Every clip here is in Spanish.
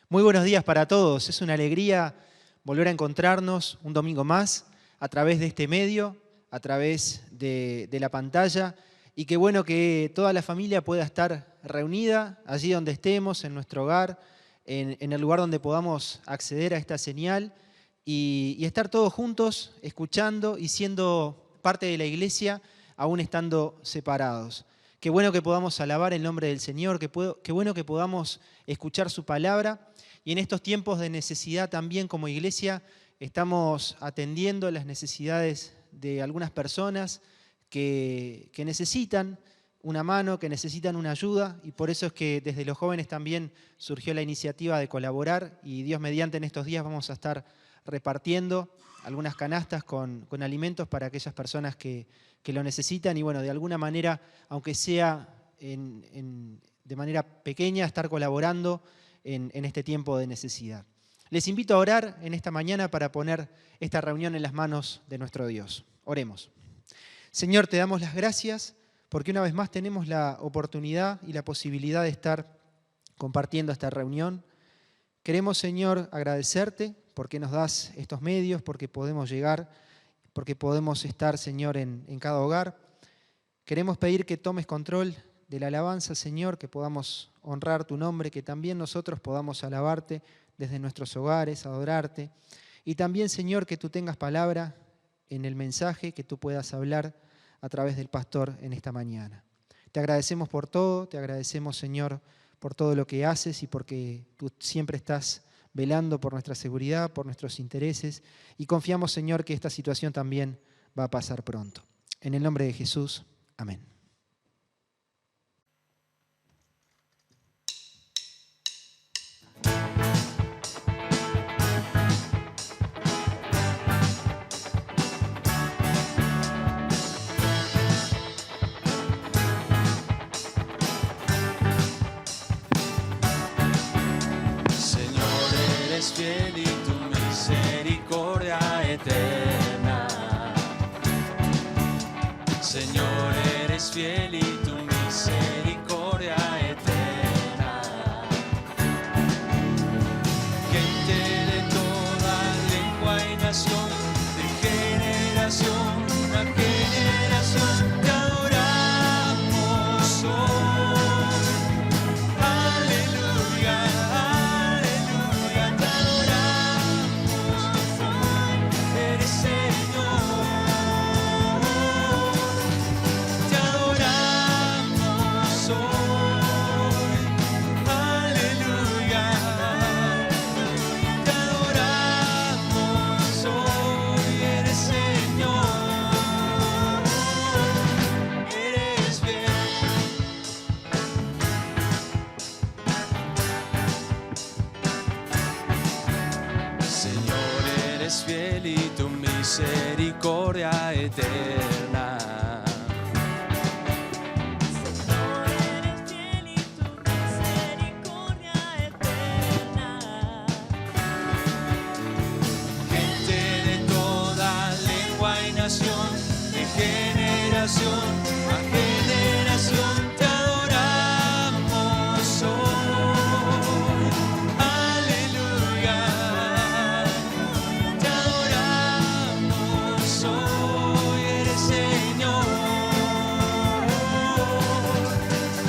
Muy buenos días para todos. Es una alegría volver a encontrarnos un domingo más a través de este medio, a través de la pantalla. Y qué bueno que toda la familia pueda estar reunida allí donde estemos, en nuestro hogar, en el lugar donde podamos acceder a esta señal y estar todos juntos, escuchando y siendo parte de la iglesia, aún estando separados. Qué bueno que podamos alabar el nombre del Señor, qué bueno que podamos escuchar su palabra. Y en estos tiempos de necesidad también como iglesia estamos atendiendo las necesidades de algunas personas que necesitan una mano, que necesitan una ayuda, y por eso es que desde los jóvenes también surgió la iniciativa de colaborar, y Dios mediante en estos días vamos a estar repartiendo algunas canastas con alimentos para aquellas personas que lo necesitan, y bueno, de alguna manera, aunque sea de manera pequeña, estar colaborando en este tiempo de necesidad. Les invito a orar en esta mañana para poner esta reunión en las manos de nuestro Dios. Oremos. Señor, te damos las gracias porque una vez más tenemos la oportunidad y la posibilidad de estar compartiendo esta reunión. Queremos, Señor, agradecerte porque nos das estos medios, porque podemos llegar, porque podemos estar, Señor, en cada hogar. Queremos pedir que tomes control de la alabanza, Señor, que podamos honrar tu nombre, que también nosotros podamos alabarte desde nuestros hogares, adorarte. Y también, Señor, que tú tengas palabra en el mensaje, que tú puedas hablar a través del pastor en esta mañana. Te agradecemos por todo, te agradecemos, Señor, por todo lo que haces y porque tú siempre estás velando por nuestra seguridad, por nuestros intereses, y confiamos, Señor, que esta situación también va a pasar pronto. En el nombre de Jesús, amén. Fiel y tu misericordia eterna. Señor, eres fiel y tu misericordia eterna. Gente de toda lengua y nación, de generación a generación, te adoramos hoy. Aleluya. Fiel y tu misericordia eterna. Señor, eres fiel y tu misericordia eterna. Gente de toda lengua y nación, de generación a generación, te adoramos hoy. Aleluya. Hoy eres Señor,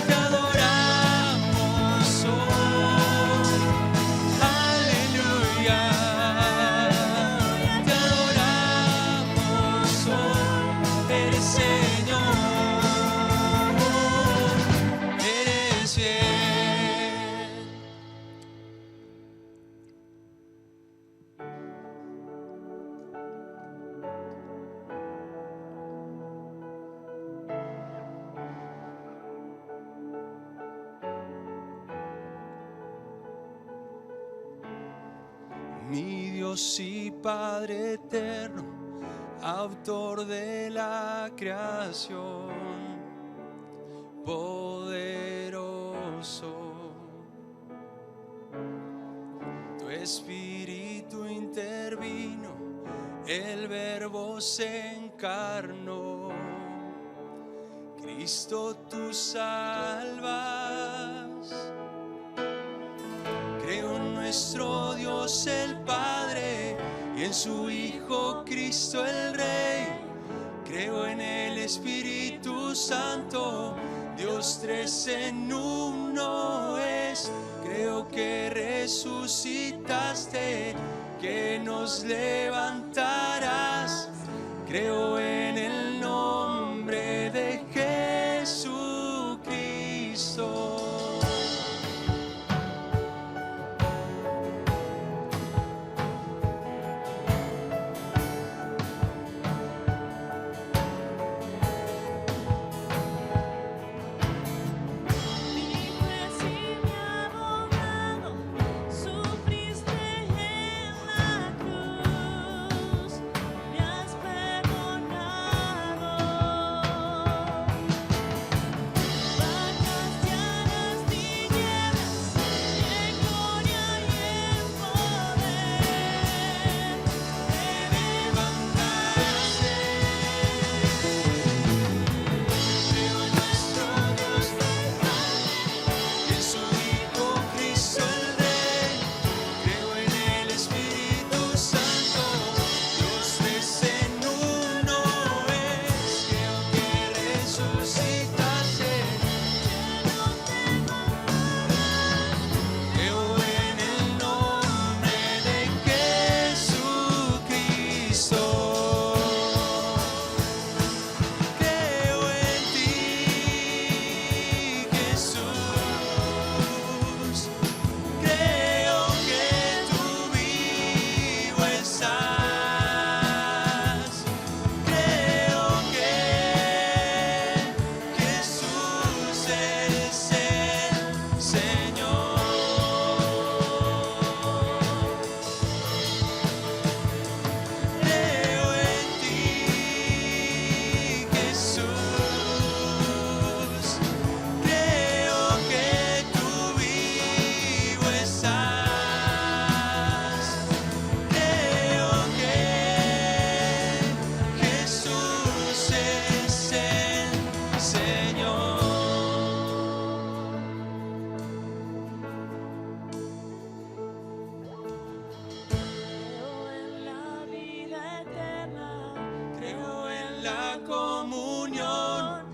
te adoramos hoy, aleluya, te adoramos hoy, eres Señor, eres fiel. Mi Dios y Padre eterno, autor de la creación, poderoso. Tu Espíritu intervino, el Verbo se encarnó. Cristo, tú salvas. Creo en nuestro Dios el Padre y en su Hijo Cristo el Rey. Creo en el Espíritu Santo, Dios tres en uno es. Creo que resucitaste, que nos levantarás. Creo en el nombre de Jesucristo. Mi juez y mi abogado, sufriste en la cruz, me has perdonado. Bajaste a las tinieblas, en gloria y en poder, te levantaste. Creo en nuestro Dios del Padre Y en su Hijo Cristo el Rey. Creo en el Espíritu Santo, Dios tres en uno es. Creo que resucitaste, que no te levantarás. creo en el nombre de Jesucristo. Creo en ti, Jesús. Creo que tú vivo estás. Creo que Jesús es el Señor. Creo en ti, Jesús. Creo que tú vivo estás. Creo que Jesús es el Señor. Creo en la vida eterna, Creo en la comunión,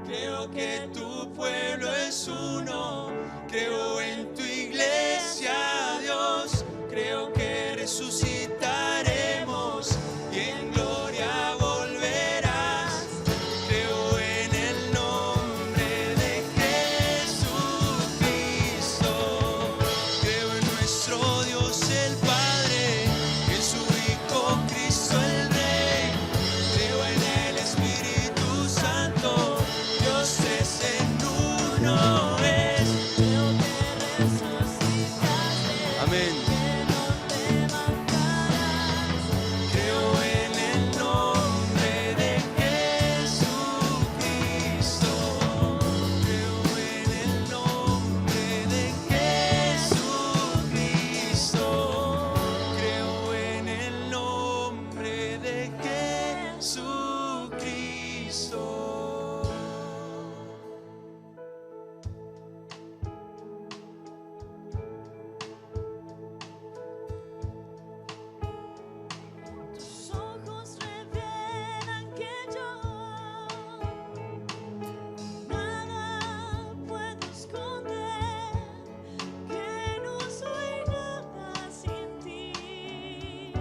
creo que tu pueblo es uno, creo en tu iglesia, Dios, creo que resucitaremos y en gloria volverás. Creo en el nombre de Jesucristo, creo en nuestro Dios el Padre, en su Hijo Cristo el Rey. Creo en el Espíritu Santo, Dios tres en uno es. creo que resucitaste, Amén. que no te levantarás. Creo en el nombre de Jesucristo. Creo en el nombre de Jesucristo. Creo en el nombre de Jesucristo. Tus ojos revelan que yo nada puedo esconder, que no soy nada sin ti.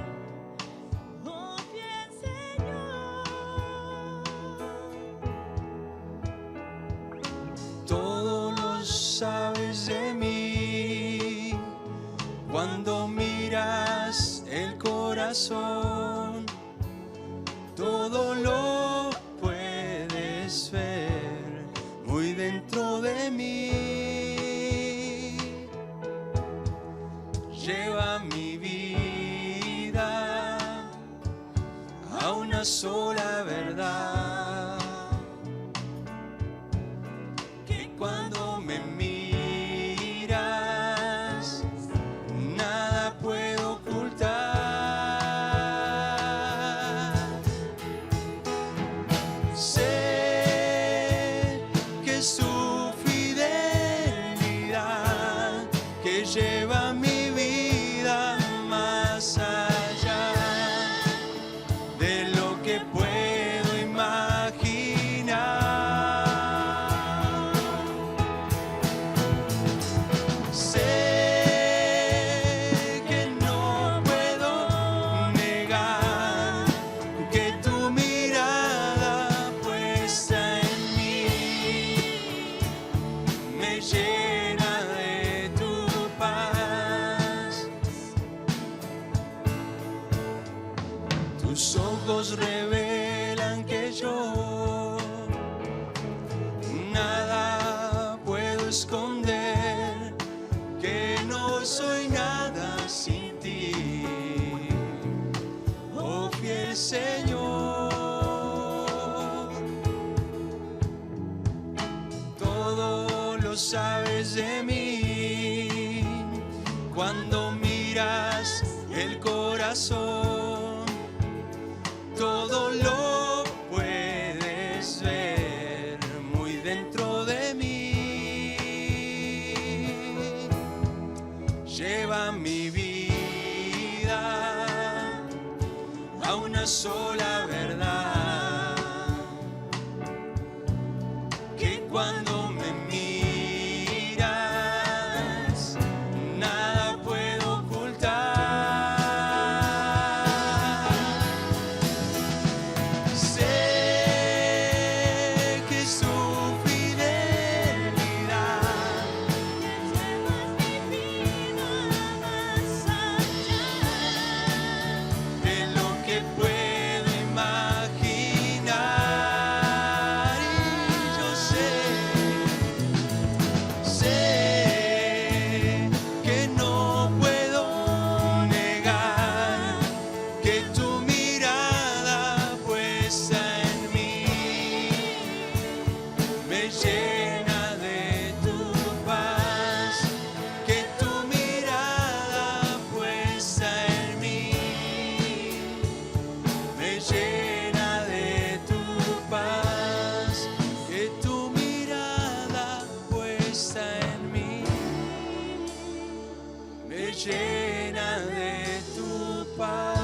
Oh, fiel Señor. Todo lo sabes de mí cuando miras el corazón. Todo lo puedes ver muy dentro de mí. Lleva mi vida a una sola verdad. Que cuando me miras, nada puedo ocultar. Sé que es tu fidelidad que lleva mi vida. ojos revelan que yo nada puedo esconder, que no soy nada sin ti, oh fiel Señor. Todo lo sabes de mí, cuando miras el corazón, todo lo puedes ver muy dentro de mí. Lleva mi vida a una sola verdad, que cuando me miras nada puedo ocultar. Sé que es tu fidelidad Llevas mi vida más allá de lo que puedo imaginar, y yo sé que no puedo negar que tu mirada puesta en mí me llena de tu paz, que tu mirada puesta en mí me llena de tu paz, que tu mirada puesta en mí me llena de tu paz.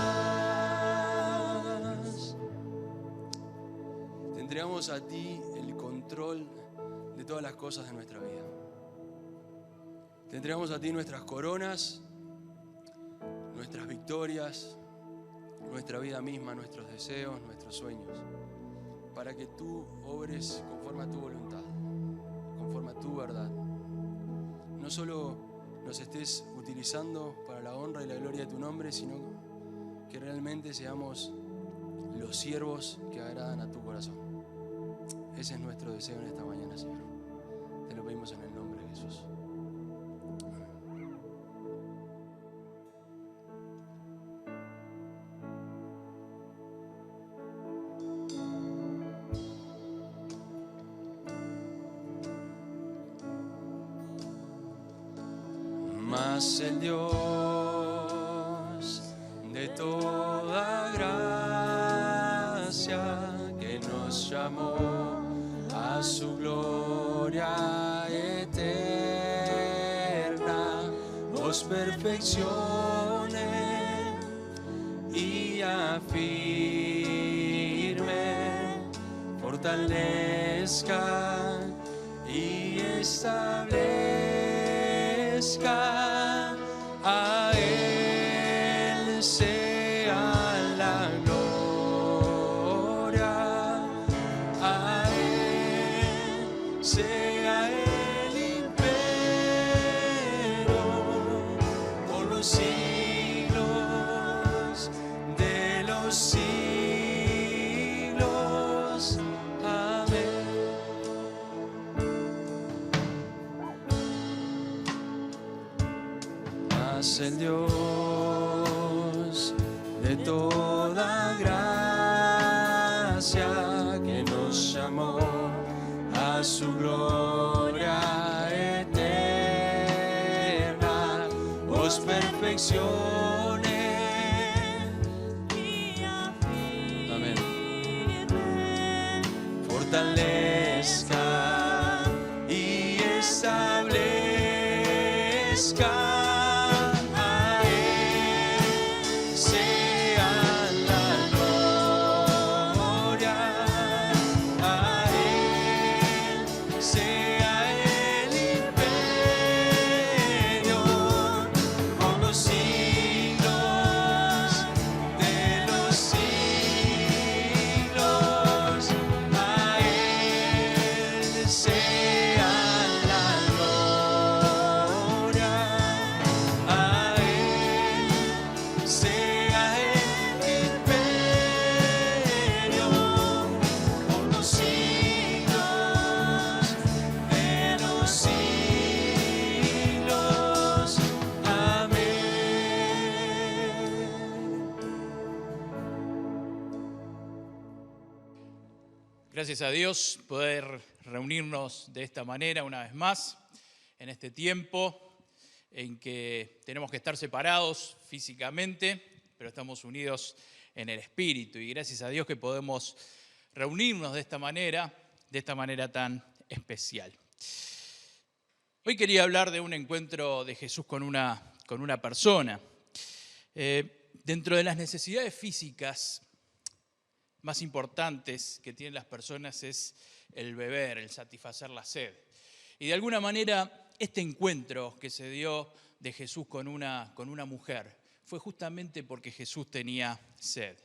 Te entregamos a ti el control de todas las cosas de nuestra vida. Te entregamos a ti nuestras coronas, nuestras victorias, nuestra vida misma, nuestros deseos, nuestros sueños, para que tú obres conforme a tu voluntad, conforme a tu verdad. No solo nos estés utilizando para la honra y la gloria de tu nombre, sino que realmente seamos los siervos que agradan a tu corazón. Ese es nuestro deseo en esta mañana, Señor. Te lo pedimos en el nombre de Jesús. Mas el Dios de toda gracia, que nos llamó a su gloria eterna, os perfeccione y afirme, fortalezca y establezca. A Él sea la gloria, a Él sea el imperio por los siglos de los siglos. Amén. Mas el Dios de toda gracia, que nos llamó a su gloria eterna, os perfeccione. y afirme, Amén. Fortalezca y establezca. A Él sea la gloria, a Él sea el imperio por los siglos Gracias a Dios poder reunirnos de esta manera una vez más, en este tiempo en que tenemos que estar separados físicamente, pero estamos unidos en el Espíritu. Y gracias a Dios que podemos reunirnos de esta manera tan especial. Hoy quería hablar de un encuentro de Jesús con una persona. Dentro de las necesidades físicas más importantes que tienen las personas es el beber, el satisfacer la sed. Y de alguna manera este encuentro que se dio de Jesús con una mujer fue justamente porque Jesús tenía sed.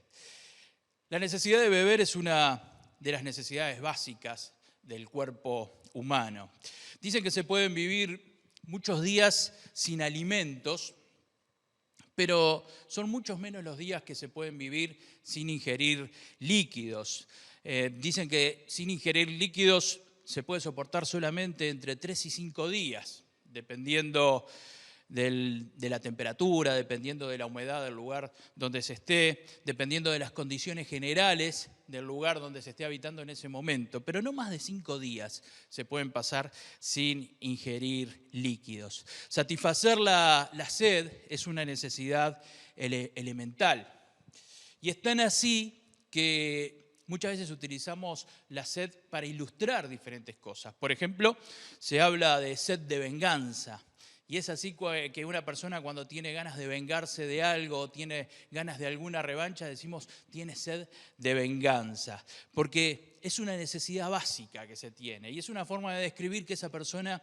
La necesidad de beber es una de las necesidades básicas del cuerpo humano. Dicen que se pueden vivir muchos días sin alimentos, pero son muchos menos los días que se pueden vivir sin ingerir líquidos. Dicen que sin ingerir líquidos se puede soportar solamente entre 3 y 5 días, dependiendo de la temperatura, dependiendo de la humedad del lugar donde se esté, dependiendo de las condiciones generales del lugar donde se esté habitando en ese momento. Pero no más de 5 días se pueden pasar sin ingerir líquidos. Satisfacer la sed es una necesidad elemental. Y es tan así que muchas veces utilizamos la sed para ilustrar diferentes cosas. Por ejemplo, se habla de sed de venganza. Y es así que una persona cuando tiene ganas de vengarse de algo, tiene ganas de alguna revancha, decimos, tiene sed de venganza. Porque es una necesidad básica que se tiene. Y es una forma de describir que esa persona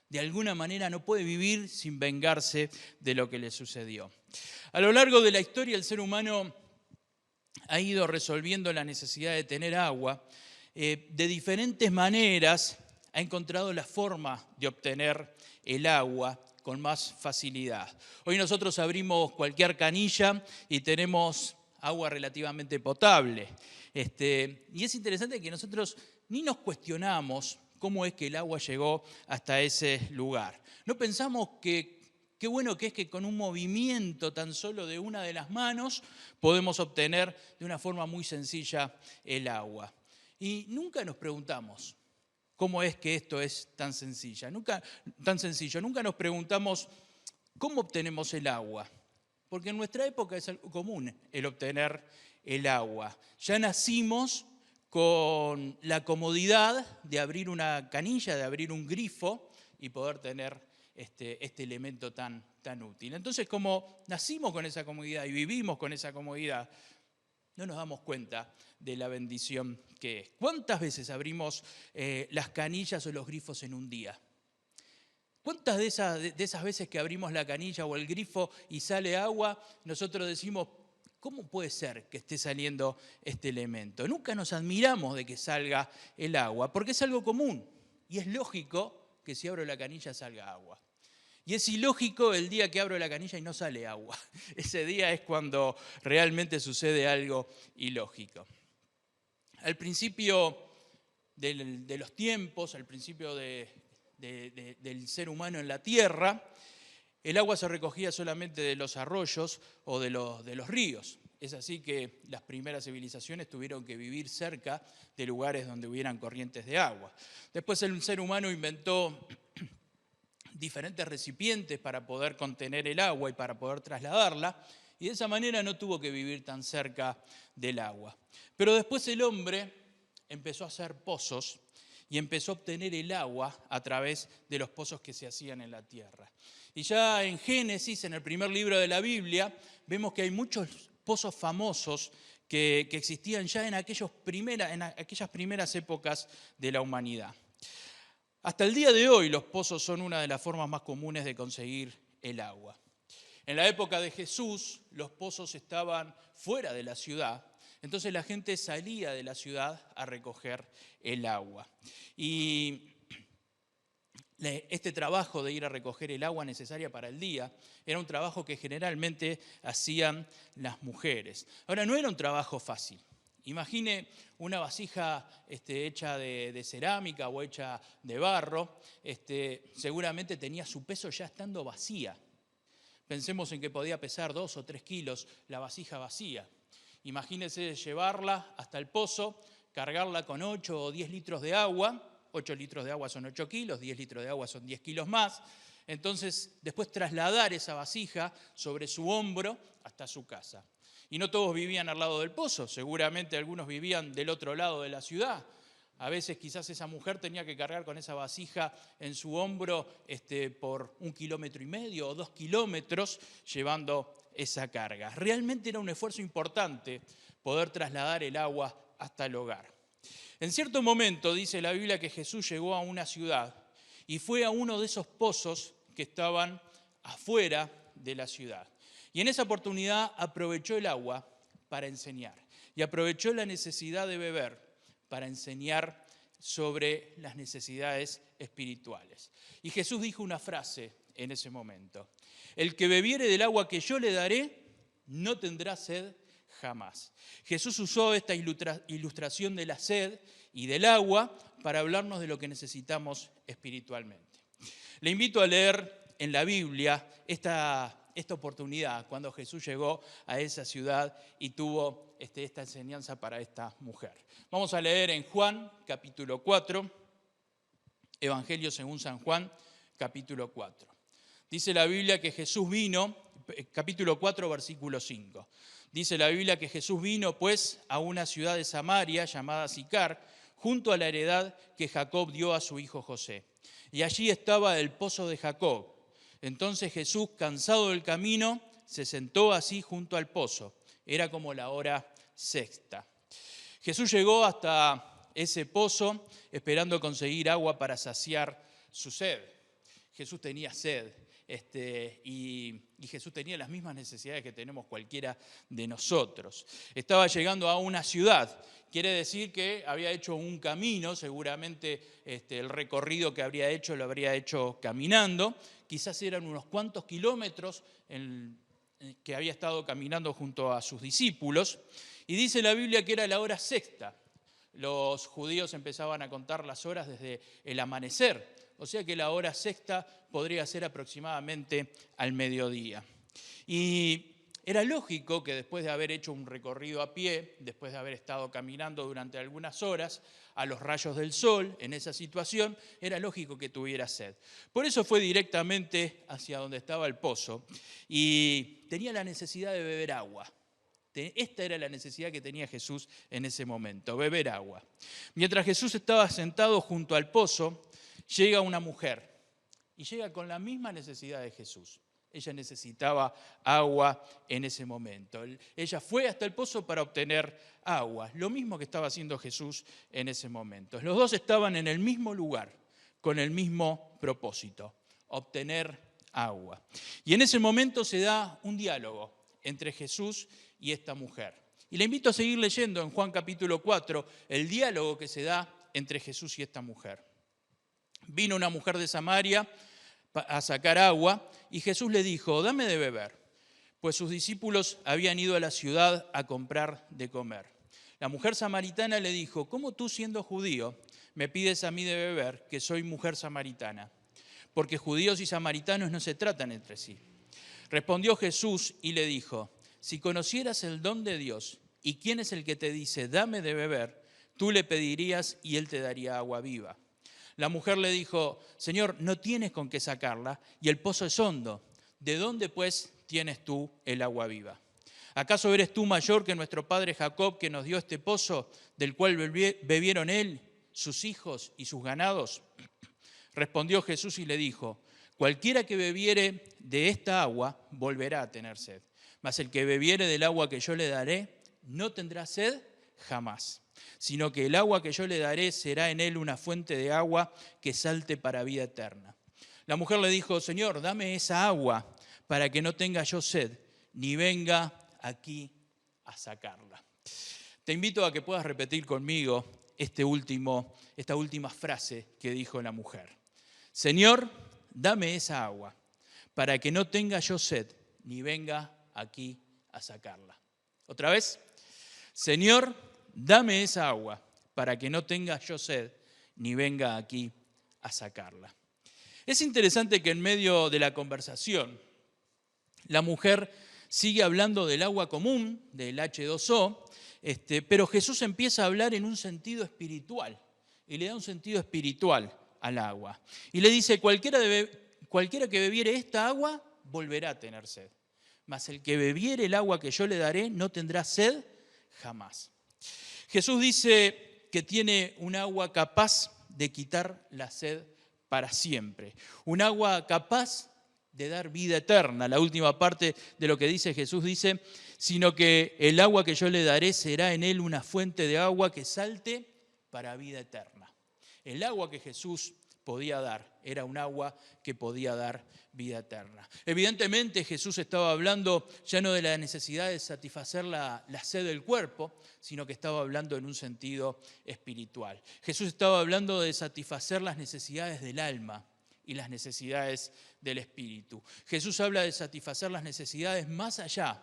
de alguna manera no puede vivir sin vengarse de lo que le sucedió. A lo largo de la historia el ser humano ha ido resolviendo la necesidad de tener agua. De diferentes maneras ha encontrado la forma de obtener el agua con más facilidad. Hoy nosotros abrimos cualquier canilla y tenemos agua relativamente potable. Y es interesante que nosotros ni nos cuestionamos cómo es que el agua llegó hasta ese lugar. No pensamos que qué bueno que es que con un movimiento tan solo de una de las manos podemos obtener de una forma muy sencilla el agua. Y nunca nos preguntamos cómo es que esto es tan sencillo. Nunca nos preguntamos cómo obtenemos el agua. Porque en nuestra época es algo común el obtener el agua. Ya nacimos con la comodidad de abrir una canilla, de abrir un grifo y poder tener este elemento tan útil. Entonces, como nacimos con esa comodidad y vivimos con esa comodidad, no nos damos cuenta de la bendición que es. ¿Cuántas veces abrimos las canillas o los grifos en un día? ¿Cuántas de esas veces que abrimos la canilla o el grifo y sale agua, nosotros decimos, ¿cómo puede ser que esté saliendo este elemento? Nunca nos admiramos de que salga el agua, porque es algo común. Y es lógico que si abro la canilla salga agua. Y es ilógico el día que abro la canilla y no sale agua. Ese día es cuando realmente sucede algo ilógico. Al principio de los tiempos, al principio del ser humano en la tierra, el agua se recogía solamente de los arroyos o de los ríos. Es así que las primeras civilizaciones tuvieron que vivir cerca de lugares donde hubieran corrientes de agua. Después el ser humano inventó diferentes recipientes para poder contener el agua y para poder trasladarla, y de esa manera no tuvo que vivir tan cerca del agua. Pero después el hombre empezó a hacer pozos y empezó a obtener el agua a través de los pozos que se hacían en la tierra. Y ya en Génesis, en el primer libro de la Biblia, vemos que hay muchos pozos famosos que existían ya en aquellas primeras épocas de la humanidad. Hasta el día de hoy los pozos son una de las formas más comunes de conseguir el agua. En la época de Jesús los pozos estaban fuera de la ciudad, entonces la gente salía de la ciudad a recoger el agua. Y este trabajo de ir a recoger el agua necesaria para el día era un trabajo que generalmente hacían las mujeres. Ahora, no era un trabajo fácil. Imagine una vasija hecha de cerámica o hecha de barro, seguramente tenía su peso ya estando vacía. Pensemos en que podía pesar 2 o 3 kilos la vasija vacía. Imagínese llevarla hasta el pozo, cargarla con 8 o 10 litros de agua. 8 litros de agua son 8 kilos, 10 litros de agua son 10 kilos más. Entonces, después trasladar esa vasija sobre su hombro hasta su casa. Y no todos vivían al lado del pozo, seguramente algunos vivían del otro lado de la ciudad. A veces quizás esa mujer tenía que cargar con esa vasija en su hombro por 1,5 kilómetros o 2 kilómetros llevando esa carga. Realmente era un esfuerzo importante poder trasladar el agua hasta el hogar. En cierto momento dice la Biblia que Jesús llegó a una ciudad y fue a uno de esos pozos que estaban afuera de la ciudad. Y en esa oportunidad aprovechó el agua para enseñar y aprovechó la necesidad de beber para enseñar sobre las necesidades espirituales. Y Jesús dijo una frase en ese momento: el que bebiere del agua que yo le daré no tendrá sed jamás. Jesús usó esta ilustración de la sed y del agua para hablarnos de lo que necesitamos espiritualmente. Le invito a leer en la Biblia esta oportunidad cuando Jesús llegó a esa ciudad y tuvo esta enseñanza para esta mujer. Vamos a leer en Juan capítulo 4, Evangelio según San Juan capítulo 4. Dice la Biblia que Jesús vino, capítulo 4 versículo 5. Dice la Biblia que Jesús vino pues a una ciudad de Samaria llamada Sicar, junto a la heredad que Jacob dio a su hijo José. Y allí estaba el pozo de Jacob. Entonces Jesús, cansado del camino, se sentó así junto al pozo. Era como la hora sexta. Jesús llegó hasta ese pozo esperando conseguir agua para saciar su sed. Jesús tenía sed y Jesús tenía las mismas necesidades que tenemos cualquiera de nosotros. Estaba llegando a una ciudad. Quiere decir que había hecho un camino, seguramente el recorrido que habría hecho lo habría hecho caminando. Quizás eran unos cuantos kilómetros que había estado caminando junto a sus discípulos. Y dice la Biblia que era la hora sexta. Los judíos empezaban a contar las horas desde el amanecer. O sea que la hora sexta podría ser aproximadamente al mediodía. Y era lógico que después de haber hecho un recorrido a pie, después de haber estado caminando durante algunas horas a los rayos del sol en esa situación, era lógico que tuviera sed. Por eso fue directamente hacia donde estaba el pozo y tenía la necesidad de beber agua. Esta era la necesidad que tenía Jesús en ese momento, beber agua. Mientras Jesús estaba sentado junto al pozo, llega una mujer y llega con la misma necesidad de Jesús. Ella necesitaba agua en ese momento. Ella fue hasta el pozo para obtener agua, lo mismo que estaba haciendo Jesús en ese momento. Los dos estaban en el mismo lugar, con el mismo propósito, obtener agua. Y en ese momento se da un diálogo entre Jesús y esta mujer. Y le invito a seguir leyendo en Juan capítulo 4 el diálogo que se da entre Jesús y esta mujer. Vino una mujer de Samaria a sacar agua y Jesús le dijo: dame de beber, pues sus discípulos habían ido a la ciudad a comprar de comer. La mujer samaritana le dijo: ¿cómo tú, siendo judío, me pides a mí de beber, que soy mujer samaritana? Porque judíos y samaritanos no se tratan entre sí. Respondió Jesús y le dijo: si conocieras el don de Dios y quién es el que te dice dame de beber, tú le pedirías y él te daría agua viva. La mujer le dijo: Señor, no tienes con qué sacarla y el pozo es hondo. ¿De dónde pues tienes tú el agua viva? ¿Acaso eres tú mayor que nuestro padre Jacob, que nos dio este pozo, del cual bebieron él, sus hijos y sus ganados? Respondió Jesús y le dijo: cualquiera que bebiere de esta agua volverá a tener sed, mas el que bebiere del agua que yo le daré no tendrá sed jamás, sino que el agua que yo le daré será en él una fuente de agua que salte para vida eterna. La mujer le dijo: Señor, dame esa agua para que no tenga yo sed, ni venga aquí a sacarla. Te invito a que puedas repetir conmigo esta última frase que dijo la mujer. Señor, dame esa agua para que no tenga yo sed, ni venga aquí a sacarla. Otra vez. Señor, dame esa agua para que no tenga yo sed, ni venga aquí a sacarla. Es interesante que en medio de la conversación, la mujer sigue hablando del agua común, del H2O, pero Jesús empieza a hablar en un sentido espiritual y le da un sentido espiritual al agua. Y le dice, cualquiera que bebiere esta agua volverá a tener sed, mas el que bebiere el agua que yo le daré no tendrá sed jamás. Jesús dice que tiene un agua capaz de quitar la sed para siempre, un agua capaz de dar vida eterna. La última parte de lo que dice Jesús dice, sino que el agua que yo le daré será en él una fuente de agua que salte para vida eterna. El agua que Jesús podía dar era un agua que podía dar vida eterna. Evidentemente Jesús estaba hablando ya no de la necesidad de satisfacer la sed del cuerpo, sino que estaba hablando en un sentido espiritual. Jesús estaba hablando de satisfacer las necesidades del alma y las necesidades del espíritu. Jesús habla de satisfacer las necesidades más allá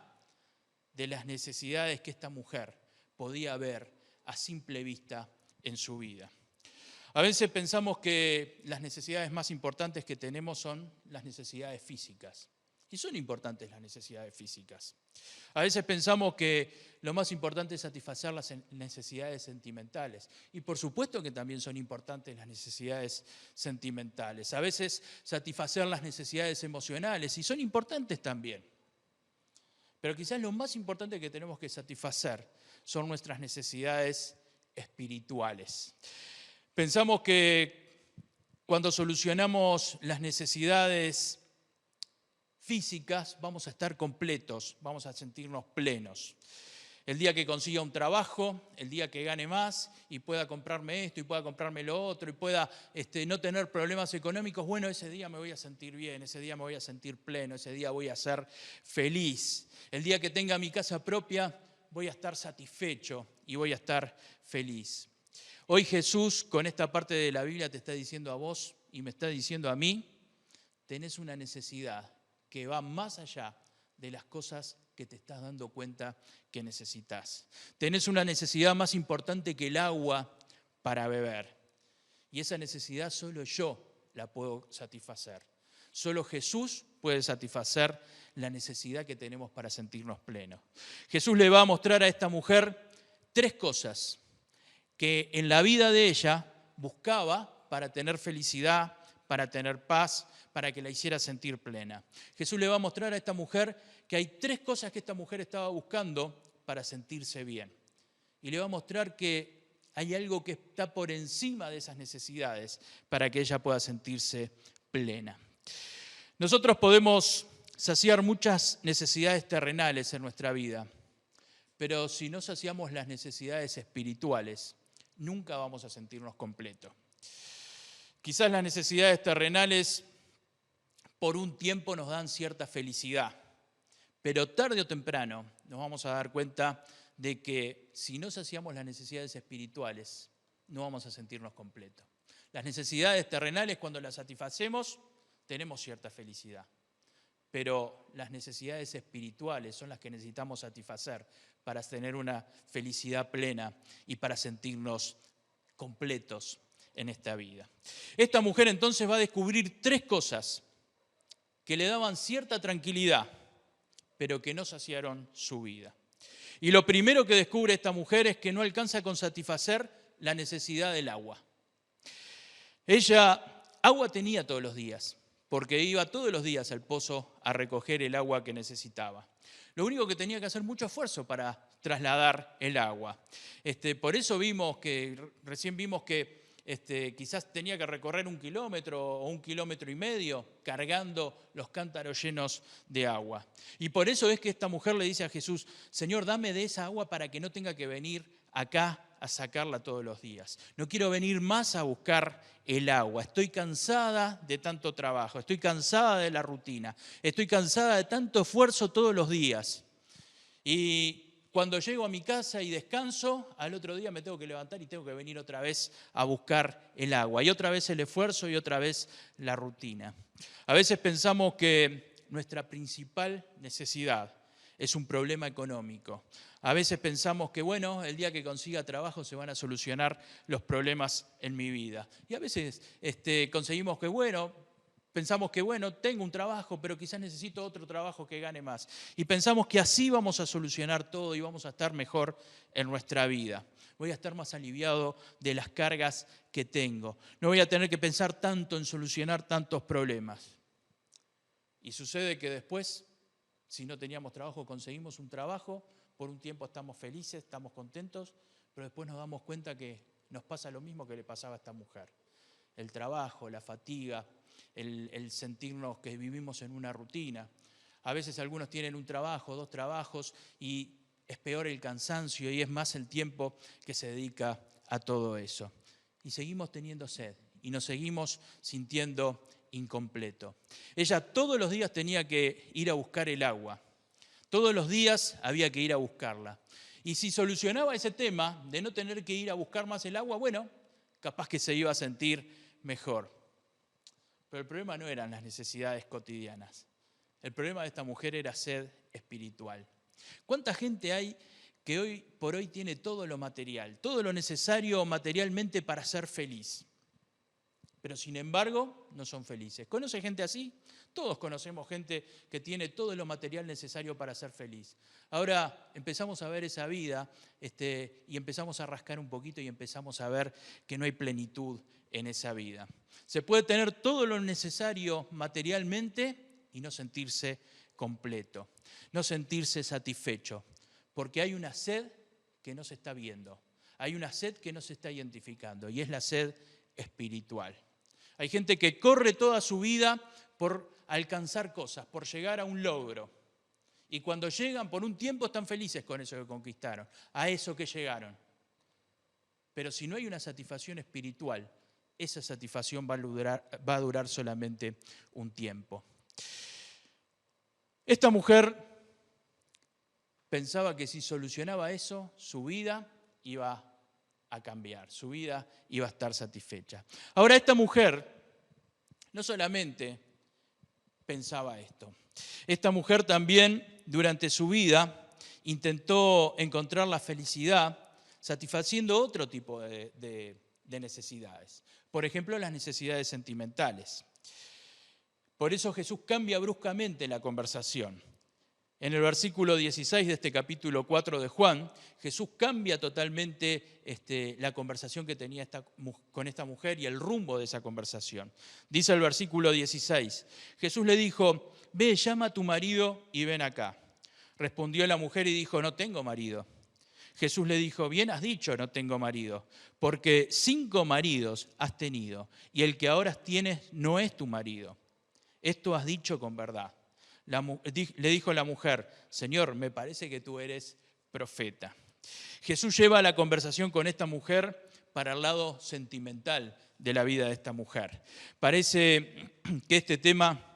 de las necesidades que esta mujer podía ver a simple vista en su vida. A veces pensamos que las necesidades más importantes que tenemos son las necesidades físicas. Y son importantes las necesidades físicas. A veces pensamos que lo más importante es satisfacer las necesidades sentimentales. Y por supuesto que también son importantes las necesidades sentimentales. A veces satisfacer las necesidades emocionales, y son importantes también. Pero quizás lo más importante que tenemos que satisfacer son nuestras necesidades espirituales. Pensamos que cuando solucionamos las necesidades físicas vamos a estar completos, vamos a sentirnos plenos. El día que consiga un trabajo, el día que gane más y pueda comprarme esto y pueda comprarme lo otro y pueda no tener problemas económicos, bueno, ese día me voy a sentir bien, ese día me voy a sentir pleno, ese día voy a ser feliz. El día que tenga mi casa propia voy a estar satisfecho y voy a estar feliz. Hoy Jesús con esta parte de la Biblia te está diciendo a vos y me está diciendo a mí, tenés una necesidad que va más allá de las cosas que te estás dando cuenta que necesitas. Tenés una necesidad más importante que el agua para beber. Y esa necesidad solo yo la puedo satisfacer. Solo Jesús puede satisfacer la necesidad que tenemos para sentirnos plenos. Jesús le va a mostrar a esta mujer 3 cosas que en la vida de ella buscaba para tener felicidad, para tener paz, para que la hiciera sentir plena. Jesús le va a mostrar a esta mujer que hay 3 cosas que esta mujer estaba buscando para sentirse bien. Y le va a mostrar que hay algo que está por encima de esas necesidades para que ella pueda sentirse plena. Nosotros podemos saciar muchas necesidades terrenales en nuestra vida, pero si no saciamos las necesidades espirituales, nunca vamos a sentirnos completos. Quizás las necesidades terrenales por un tiempo nos dan cierta felicidad, pero tarde o temprano nos vamos a dar cuenta de que si no saciamos las necesidades espirituales, no vamos a sentirnos completos. Las necesidades terrenales, cuando las satisfacemos, tenemos cierta felicidad, pero las necesidades espirituales son las que necesitamos satisfacer para tener una felicidad plena y para sentirnos completos en esta vida. Esta mujer entonces va a descubrir 3 cosas que le daban cierta tranquilidad, pero que no saciaron su vida. Y lo primero que descubre esta mujer es que no alcanza con satisfacer la necesidad del agua. Ella agua tenía todos los días, porque iba todos los días al pozo a recoger el agua que necesitaba. Lo único que tenía que hacer mucho esfuerzo para trasladar el agua. Por eso recién vimos que quizás tenía que recorrer 1 kilómetro o 1,5 kilómetros cargando los cántaros llenos de agua. Y por eso es que esta mujer le dice a Jesús, Señor, dame de esa agua para que no tenga que venir acá a sacarla todos los días. No quiero venir más a buscar el agua. Estoy cansada de tanto trabajo, estoy cansada de la rutina, estoy cansada de tanto esfuerzo todos los días. Y cuando llego a mi casa y descanso, al otro día me tengo que levantar y tengo que venir otra vez a buscar el agua. Y otra vez el esfuerzo y otra vez la rutina. A veces pensamos que nuestra principal necesidad es un problema económico. A veces pensamos que, bueno, el día que consiga trabajo se van a solucionar los problemas en mi vida. Y a veces conseguimos que, bueno, Pensamos que, bueno, tengo un trabajo, pero quizás necesito otro trabajo que gane más. Y pensamos que así vamos a solucionar todo y vamos a estar mejor en nuestra vida. Voy a estar más aliviado de las cargas que tengo. No voy a tener que pensar tanto en solucionar tantos problemas. Y sucede que después, si no teníamos trabajo, conseguimos un trabajo, por un tiempo estamos felices, estamos contentos, pero después nos damos cuenta que nos pasa lo mismo que le pasaba a esta mujer. El trabajo, la fatiga, el sentirnos que vivimos en una rutina. A veces algunos tienen un trabajo, 2 trabajos y es peor el cansancio y es más el tiempo que se dedica a todo eso. Y seguimos teniendo sed y nos seguimos sintiendo incompleto. Ella todos los días tenía que ir a buscar el agua. Todos los días había que ir a buscarla. Y si solucionaba ese tema de no tener que ir a buscar más el agua, bueno, capaz que se iba a sentir mejor. Pero el problema no eran las necesidades cotidianas. El problema de esta mujer era sed espiritual. ¿Cuánta gente hay que hoy por hoy tiene todo lo material, todo lo necesario materialmente para ser feliz? Pero sin embargo no son felices. ¿Conoce gente así? Todos conocemos gente que tiene todo lo material necesario para ser feliz. Ahora empezamos a ver esa vida y empezamos a rascar un poquito y empezamos a ver que no hay plenitud en esa vida. Se puede tener todo lo necesario materialmente y no sentirse completo, no sentirse satisfecho, porque hay una sed que no se está viendo, hay una sed que no se está identificando y es la sed espiritual. Hay gente que corre toda su vida por alcanzar cosas, por llegar a un logro. Y cuando llegan, por un tiempo están felices con eso que conquistaron, a eso que llegaron. Pero si no hay una satisfacción espiritual, esa satisfacción va a durar solamente un tiempo. Esta mujer pensaba que si solucionaba eso, su vida iba a cambiar, su vida iba a estar satisfecha. Ahora, esta mujer no solamente pensaba esto. Esta mujer también, durante su vida, intentó encontrar la felicidad satisfaciendo otro tipo de necesidades. Por ejemplo, las necesidades sentimentales. Por eso Jesús cambia bruscamente la conversación. En el versículo 16 de este capítulo 4 de Juan, Jesús cambia totalmente la conversación que tenía con esta mujer y el rumbo de esa conversación. Dice el versículo 16, Jesús le dijo, ve, llama a tu marido y ven acá. Respondió la mujer y dijo, no tengo marido. Jesús le dijo, bien has dicho, no tengo marido, porque 5 maridos has tenido y el que ahora tienes no es tu marido. Esto has dicho con verdad. Le dijo la mujer, Señor, me parece que tú eres profeta. Jesús lleva la conversación con esta mujer para el lado sentimental de la vida de esta mujer. Parece que este tema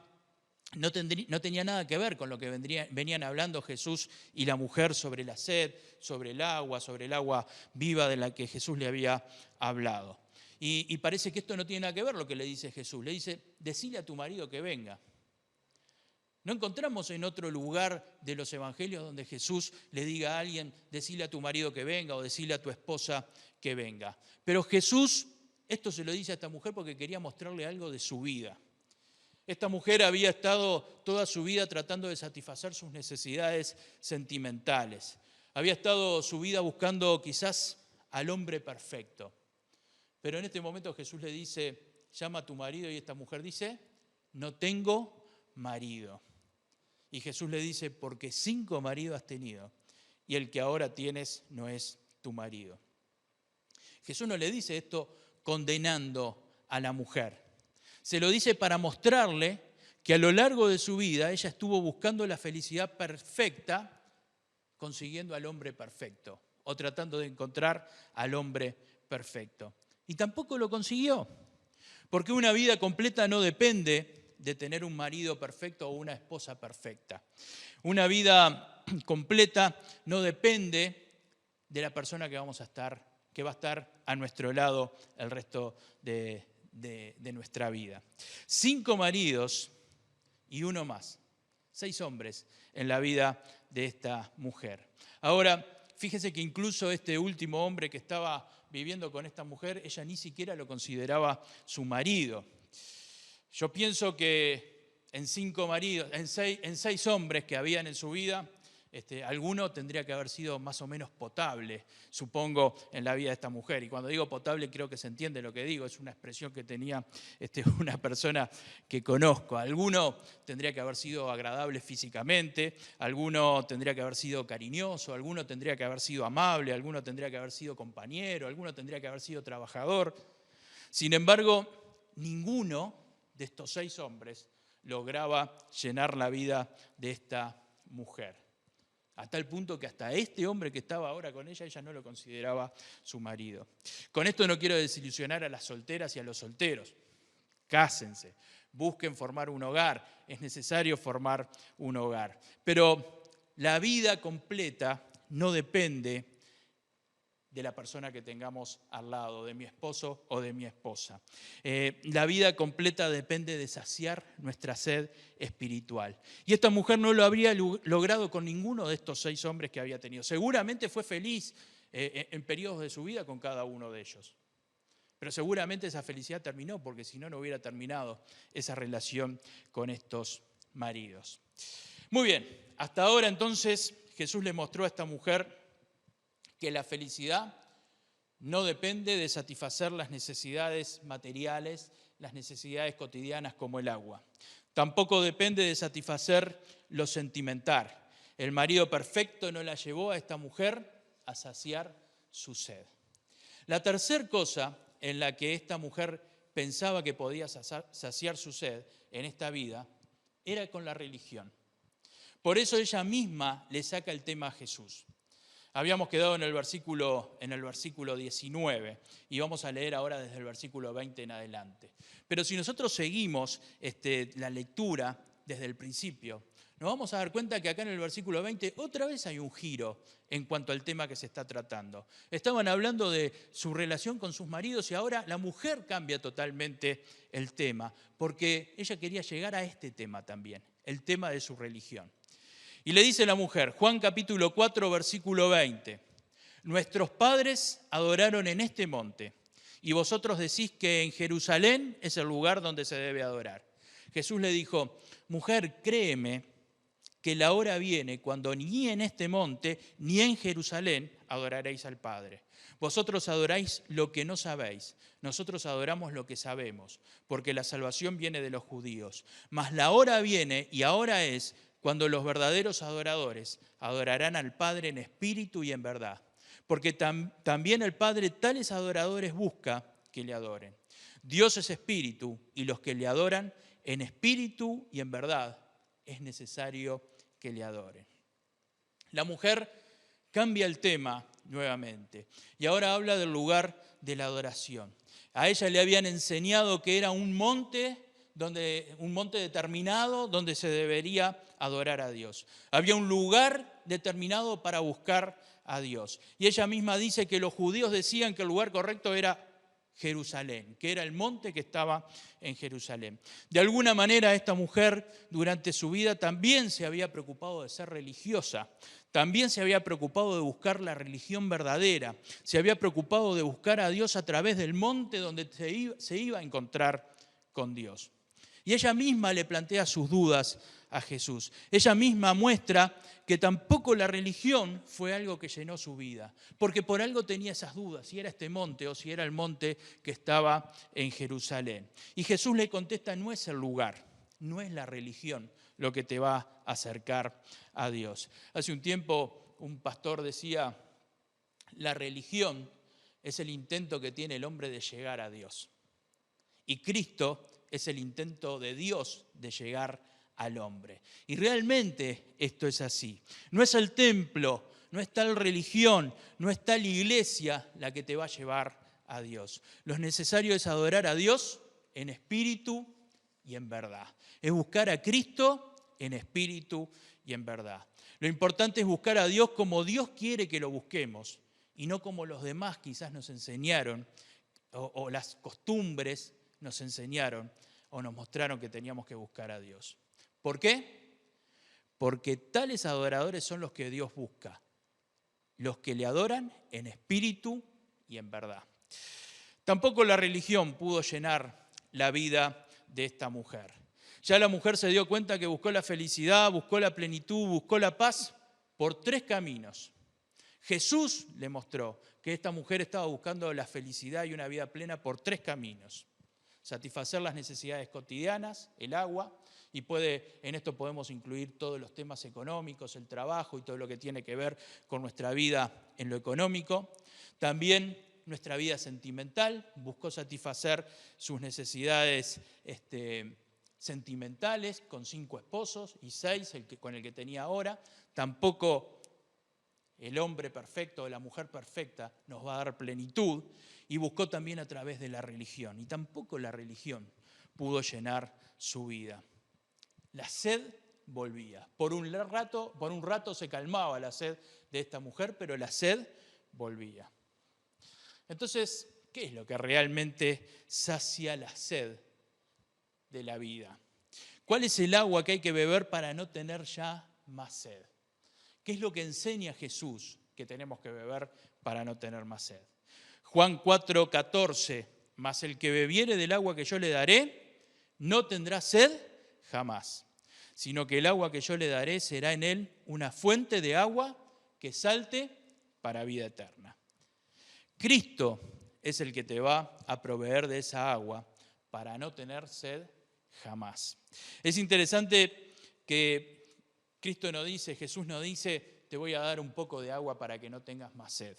no tenía nada que ver con lo que venían hablando Jesús y la mujer sobre la sed, sobre el agua viva de la que Jesús le había hablado. Y parece que esto no tiene nada que ver lo que le dice Jesús. Le dice, decile a tu marido que venga. No encontramos en otro lugar de los evangelios donde Jesús le diga a alguien, decile a tu marido que venga o decile a tu esposa que venga. Pero Jesús, esto se lo dice a esta mujer porque quería mostrarle algo de su vida. Esta mujer había estado toda su vida tratando de satisfacer sus necesidades sentimentales. Había estado su vida buscando quizás al hombre perfecto. Pero en este momento Jesús le dice, llama a tu marido y esta mujer dice, no tengo marido. Y Jesús le dice, porque 5 maridos has tenido y el que ahora tienes no es tu marido. Jesús no le dice esto condenando a la mujer. Se lo dice para mostrarle que a lo largo de su vida ella estuvo buscando la felicidad perfecta, consiguiendo al hombre perfecto o tratando de encontrar al hombre perfecto. Y tampoco lo consiguió, porque una vida completa no depende de tener un marido perfecto o una esposa perfecta. Una vida completa no depende de la persona que va a estar a nuestro lado el resto de nuestra vida. 5 maridos y 1 más. 6 hombres en la vida de esta mujer. Ahora, fíjese que incluso este último hombre que estaba viviendo con esta mujer, ella ni siquiera lo consideraba su marido. Yo pienso que en 5 maridos, en seis hombres que habían en su vida, alguno tendría que haber sido más o menos potable, supongo, en la vida de esta mujer. Y cuando digo potable creo que se entiende lo que digo, es una expresión que tenía una persona que conozco. Alguno tendría que haber sido agradable físicamente, alguno tendría que haber sido cariñoso, alguno tendría que haber sido amable, alguno tendría que haber sido compañero, alguno tendría que haber sido trabajador. Sin embargo, ninguno de estos 6 hombres lograba llenar la vida de esta mujer. A tal punto que hasta este hombre que estaba ahora con ella no lo consideraba su marido. Con esto no quiero desilusionar a las solteras y a los solteros. Cásense, busquen formar un hogar, es necesario formar un hogar. Pero la vida completa no depende de la persona que tengamos al lado, de mi esposo o de mi esposa. La vida completa depende de saciar nuestra sed espiritual. Y esta mujer no lo habría logrado con ninguno de estos 6 hombres que había tenido. Seguramente fue feliz en periodos de su vida con cada uno de ellos. Pero seguramente esa felicidad terminó, porque si no, no hubiera terminado esa relación con estos maridos. Muy bien, hasta ahora entonces Jesús le mostró a esta mujer que la felicidad no depende de satisfacer las necesidades materiales, las necesidades cotidianas como el agua. Tampoco depende de satisfacer lo sentimental. El marido perfecto no la llevó a esta mujer a saciar su sed. La tercera cosa en la que esta mujer pensaba que podía saciar su sed en esta vida era con la religión. Por eso ella misma le saca el tema a Jesús. Habíamos quedado en el versículo 19 y vamos a leer ahora desde el versículo 20 en adelante. Pero si nosotros seguimos la lectura desde el principio, nos vamos a dar cuenta que acá en el versículo 20 otra vez hay un giro en cuanto al tema que se está tratando. Estaban hablando de su relación con sus maridos y ahora la mujer cambia totalmente el tema, porque ella quería llegar a este tema también, el tema de su religión. Y le dice la mujer, Juan capítulo 4, versículo 20, nuestros padres adoraron en este monte y vosotros decís que en Jerusalén es el lugar donde se debe adorar. Jesús le dijo, mujer, créeme que la hora viene cuando ni en este monte ni en Jerusalén adoraréis al Padre. Vosotros adoráis lo que no sabéis, nosotros adoramos lo que sabemos, porque la salvación viene de los judíos. Mas la hora viene y ahora es cuando los verdaderos adoradores adorarán al Padre en espíritu y en verdad. Porque también el Padre tales adoradores busca que le adoren. Dios es espíritu y los que le adoran en espíritu y en verdad es necesario que le adoren. La mujer cambia el tema nuevamente y ahora habla del lugar de la adoración. A ella le habían enseñado que era un monte determinado donde se debería adorar a Dios. Había un lugar determinado para buscar a Dios. Y ella misma dice que los judíos decían que el lugar correcto era Jerusalén, que era el monte que estaba en Jerusalén. De alguna manera esta mujer durante su vida también se había preocupado de ser religiosa, también se había preocupado de buscar la religión verdadera, se había preocupado de buscar a Dios a través del monte donde se iba a encontrar con Dios. Y ella misma le plantea sus dudas a Jesús. Ella misma muestra que tampoco la religión fue algo que llenó su vida, porque por algo tenía esas dudas, si era este monte o si era el monte que estaba en Jerusalén. Y Jesús le contesta, no es el lugar, no es la religión lo que te va a acercar a Dios. Hace un tiempo un pastor decía, la religión es el intento que tiene el hombre de llegar a Dios. Y Cristo es el intento de Dios de llegar al hombre. Y realmente esto es así. No es el templo, no es tal religión, no es tal iglesia la que te va a llevar a Dios. Lo necesario es adorar a Dios en espíritu y en verdad. Es buscar a Cristo en espíritu y en verdad. Lo importante es buscar a Dios como Dios quiere que lo busquemos y no como los demás quizás nos enseñaron o las costumbres nos enseñaron o nos mostraron que teníamos que buscar a Dios. ¿Por qué? Porque tales adoradores son los que Dios busca, los que le adoran en espíritu y en verdad. Tampoco la religión pudo llenar la vida de esta mujer. Ya la mujer se dio cuenta que buscó la felicidad, buscó la plenitud, buscó la paz por 3 caminos. Jesús le mostró que esta mujer estaba buscando la felicidad y una vida plena por 3 caminos. Satisfacer las necesidades cotidianas, el agua, y en esto podemos incluir todos los temas económicos, el trabajo y todo lo que tiene que ver con nuestra vida en lo económico. También nuestra vida sentimental, buscó satisfacer sus necesidades sentimentales con 5 esposos y 6 con el que tenía ahora. Tampoco el hombre perfecto o la mujer perfecta nos va a dar plenitud, y buscó también a través de la religión, y tampoco la religión pudo llenar su vida. La sed volvía. Por un rato se calmaba la sed de esta mujer, pero la sed volvía. Entonces, ¿qué es lo que realmente sacia la sed de la vida? ¿Cuál es el agua que hay que beber para no tener ya más sed? ¿Qué es lo que enseña Jesús que tenemos que beber para no tener más sed? Juan 4:14, mas el que bebiere del agua que yo le daré, no tendrá sed jamás, sino que el agua que yo le daré será en él una fuente de agua que salte para vida eterna. Cristo es el que te va a proveer de esa agua para no tener sed jamás. Es interesante que Jesús no dice, te voy a dar un poco de agua para que no tengas más sed.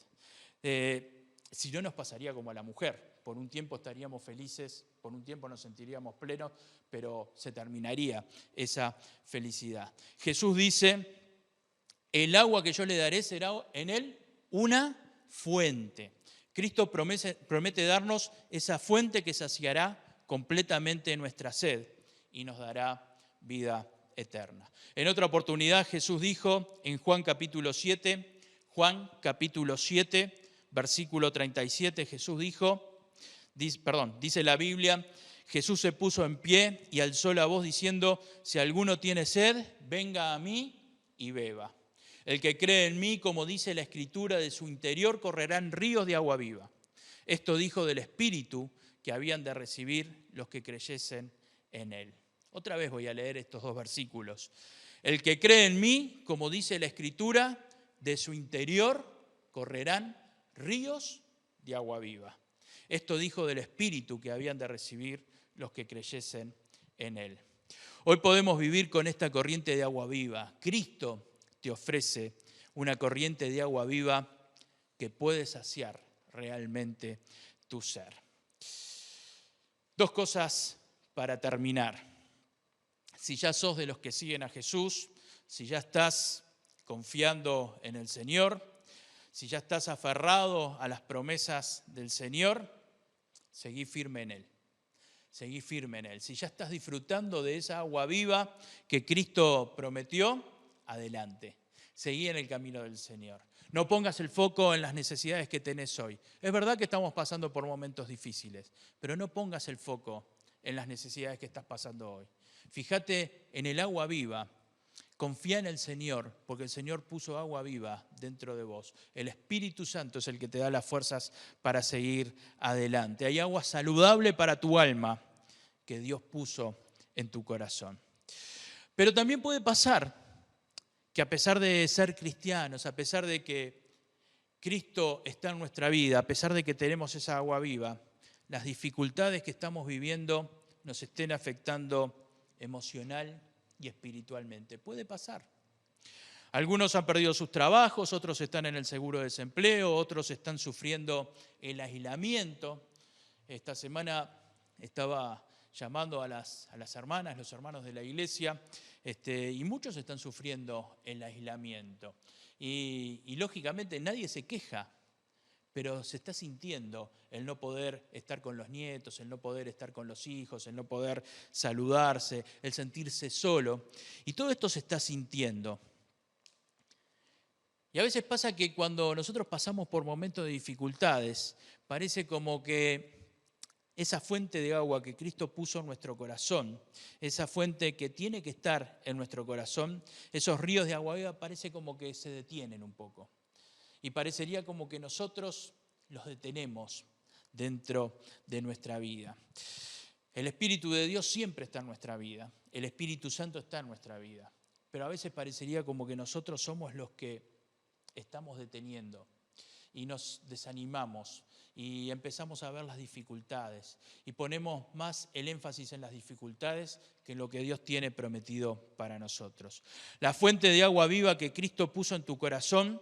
Si no, nos pasaría como a la mujer. Por un tiempo estaríamos felices, por un tiempo nos sentiríamos plenos, pero se terminaría esa felicidad. Jesús dice, el agua que yo le daré será en él una fuente. Cristo promete darnos esa fuente que saciará completamente nuestra sed y nos dará vida eterna. En otra oportunidad Jesús dijo en Juan capítulo 7, versículo 37, dice la Biblia, Jesús se puso en pie y alzó la voz diciendo, si alguno tiene sed, venga a mí y beba. El que cree en mí, como dice la Escritura, de su interior correrán ríos de agua viva. Esto dijo del Espíritu que habían de recibir los que creyesen en él. Otra vez voy a leer estos 2 versículos. El que cree en mí, como dice la Escritura, de su interior correrán ríos de agua viva. Esto dijo del Espíritu que habían de recibir los que creyesen en él. Hoy podemos vivir con esta corriente de agua viva. Cristo te ofrece una corriente de agua viva que puede saciar realmente tu ser. 2 cosas para terminar. Si ya sos de los que siguen a Jesús, si ya estás confiando en el Señor, si ya estás aferrado a las promesas del Señor, seguí firme en Él. Seguí firme en Él. Si ya estás disfrutando de esa agua viva que Cristo prometió, adelante. Seguí en el camino del Señor. No pongas el foco en las necesidades que tenés hoy. Es verdad que estamos pasando por momentos difíciles, pero no pongas el foco en las necesidades que estás pasando hoy. Fíjate en el agua viva. Confía en el Señor, porque el Señor puso agua viva dentro de vos. El Espíritu Santo es el que te da las fuerzas para seguir adelante. Hay agua saludable para tu alma que Dios puso en tu corazón. Pero también puede pasar que a pesar de ser cristianos, a pesar de que Cristo está en nuestra vida, a pesar de que tenemos esa agua viva, las dificultades que estamos viviendo nos estén afectando emocional y espiritualmente. Puede pasar. Algunos han perdido sus trabajos, otros están en el seguro de desempleo, otros están sufriendo el aislamiento. Esta semana estaba llamando a las hermanas, los hermanos de la iglesia, y muchos están sufriendo el aislamiento. Y lógicamente nadie se queja, pero se está sintiendo el no poder estar con los nietos, el no poder estar con los hijos, el no poder saludarse, el sentirse solo. Y todo esto se está sintiendo. Y a veces pasa que cuando nosotros pasamos por momentos de dificultades, parece como que esa fuente de agua que Cristo puso en nuestro corazón, esa fuente que tiene que estar en nuestro corazón, esos ríos de agua viva parece como que se detienen un poco. Y parecería como que nosotros los detenemos dentro de nuestra vida. El Espíritu de Dios siempre está en nuestra vida. El Espíritu Santo está en nuestra vida. Pero a veces parecería como que nosotros somos los que estamos deteniendo y nos desanimamos y empezamos a ver las dificultades y ponemos más el énfasis en las dificultades que en lo que Dios tiene prometido para nosotros. La fuente de agua viva que Cristo puso en tu corazón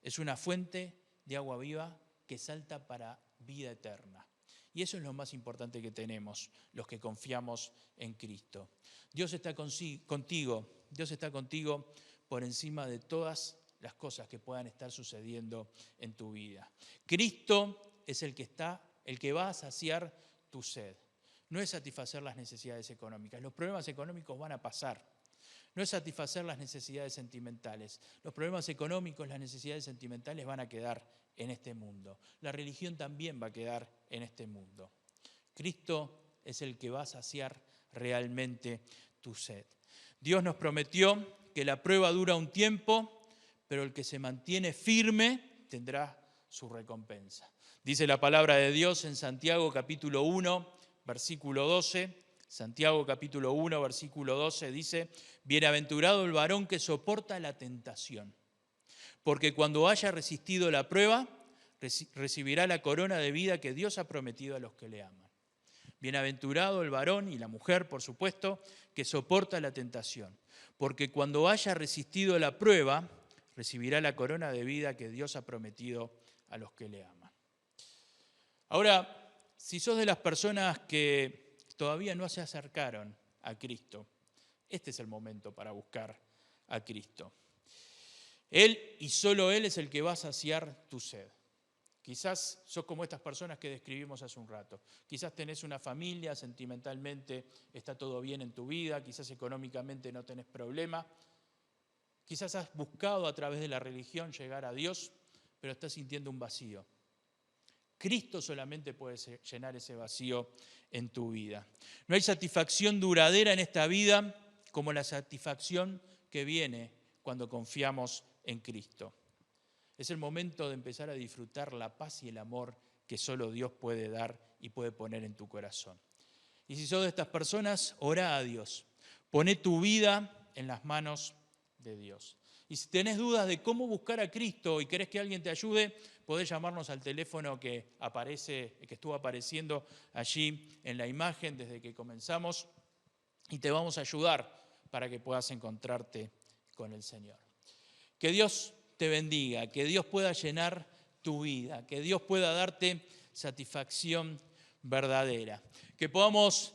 es una fuente de agua viva que salta para vida eterna. Y eso es lo más importante que tenemos, los que confiamos en Cristo. Dios está contigo, Dios está contigo por encima de todas las cosas que puedan estar sucediendo en tu vida. Cristo es el que va a saciar tu sed. No es satisfacer las necesidades económicas. Los problemas económicos van a pasar. No es satisfacer las necesidades sentimentales. Los problemas económicos, las necesidades sentimentales van a quedar en este mundo. La religión también va a quedar en este mundo. Cristo es el que va a saciar realmente tu sed. Dios nos prometió que la prueba dura un tiempo, pero el que se mantiene firme tendrá su recompensa. Dice la palabra de Dios en Santiago capítulo 1, versículo 12. Santiago capítulo 1, versículo 12 dice: bienaventurado el varón que soporta la tentación, porque cuando haya resistido la prueba, recibirá la corona de vida que Dios ha prometido a los que le aman. Bienaventurado el varón y la mujer, por supuesto, que soporta la tentación, porque cuando haya resistido la prueba, recibirá la corona de vida que Dios ha prometido a los que le aman. Ahora, si sos de las personas que todavía no se acercaron a Cristo, este es el momento para buscar a Cristo. Él y solo Él es el que va a saciar tu sed. Quizás sos como estas personas que describimos hace un rato. Quizás tenés una familia, sentimentalmente está todo bien en tu vida, quizás económicamente no tenés problema. Quizás has buscado a través de la religión llegar a Dios, pero estás sintiendo un vacío. Cristo solamente puede llenar ese vacío en tu vida. No hay satisfacción duradera en esta vida como la satisfacción que viene cuando confiamos en Cristo. Es el momento de empezar a disfrutar la paz y el amor que solo Dios puede dar y puede poner en tu corazón. Y si sos de estas personas, orá a Dios. Poné tu vida en las manos de Dios. Y si tenés dudas de cómo buscar a Cristo y querés que alguien te ayude, podés llamarnos al teléfono que estuvo apareciendo allí en la imagen desde que comenzamos y te vamos a ayudar para que puedas encontrarte con el Señor. Que Dios te bendiga, que Dios pueda llenar tu vida, que Dios pueda darte satisfacción verdadera. Que podamos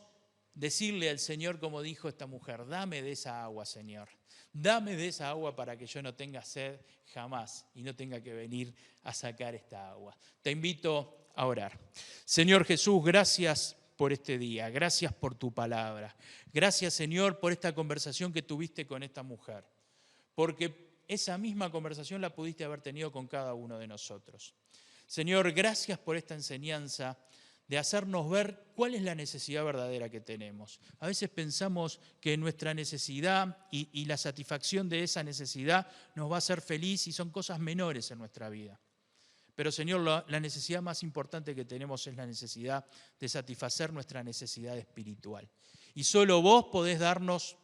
decirle al Señor como dijo esta mujer: dame de esa agua, Señor. Dame de esa agua para que yo no tenga sed jamás y no tenga que venir a sacar esta agua. Te invito a orar. Señor Jesús, gracias por este día. Gracias por tu palabra. Gracias, Señor, por esta conversación que tuviste con esta mujer. Porque esa misma conversación la pudiste haber tenido con cada uno de nosotros. Señor, gracias por esta enseñanza de hacernos ver cuál es la necesidad verdadera que tenemos. A veces pensamos que nuestra necesidad y la satisfacción de esa necesidad nos va a hacer feliz y son cosas menores en nuestra vida. Pero, Señor, la necesidad más importante que tenemos es la necesidad de satisfacer nuestra necesidad espiritual. Y solo vos podés darnos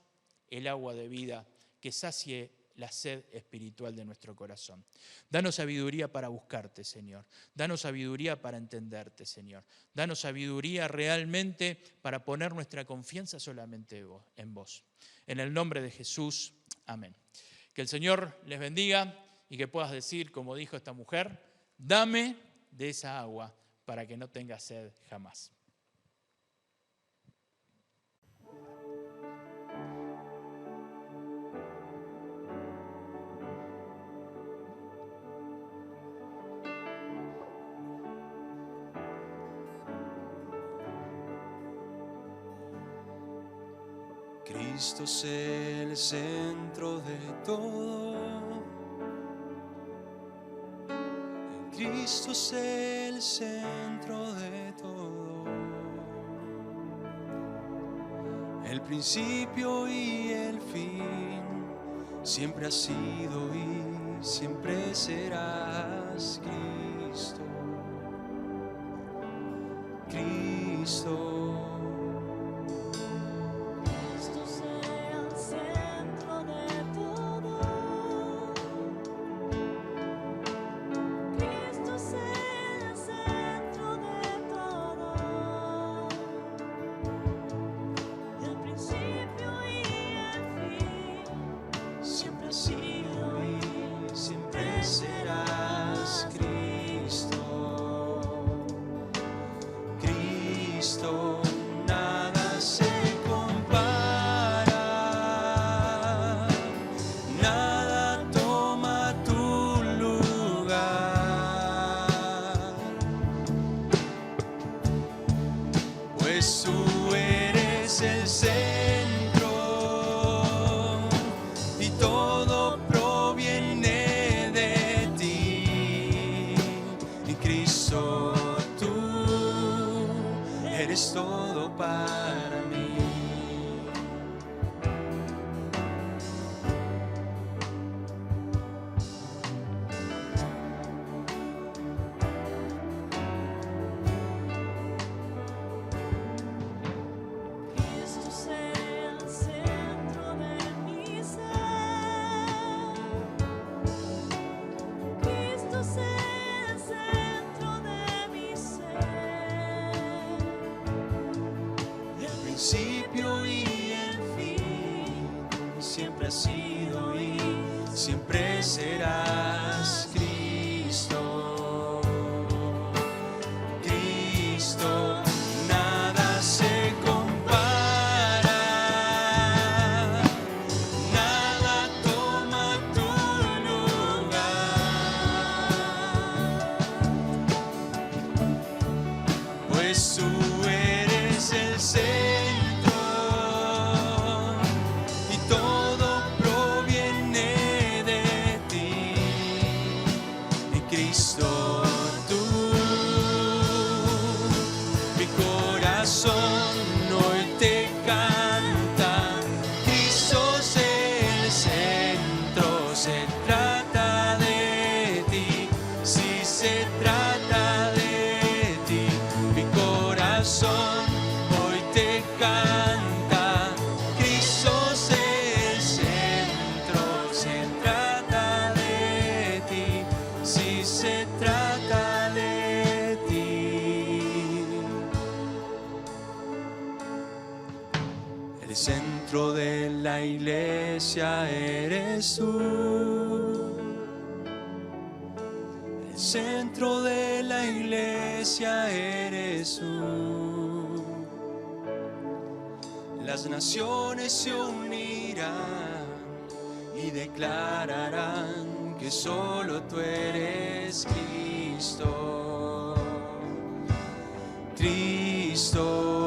el agua de vida que sacie la sed espiritual de nuestro corazón. Danos sabiduría para buscarte, Señor. Danos sabiduría para entenderte, Señor. Danos sabiduría realmente para poner nuestra confianza solamente en vos. En el nombre de Jesús, amén. Que el Señor les bendiga y que puedas decir, como dijo esta mujer: dame de esa agua para que no tenga sed jamás. Cristo es el centro de todo. En Cristo es el centro de todo. El principio y el fin. Siempre has sido y siempre serás Cristo. Cristo. siempre serás Cristo. Cristo, nada se compara, nada toma tu lugar, pues tú eres el centro y todo proviene de ti, y Cristo tú. Mi corazón hoy te canta, Cristo es el centro, se trata de ti, si se trata de ti. Mi corazón hoy te canta, Cristo es el centro, se trata de ti, si se trata de ti. El centro de la iglesia eres tú. El centro de la iglesia eres tú. Las naciones se unirán y declararán que solo tú eres Cristo. Cristo.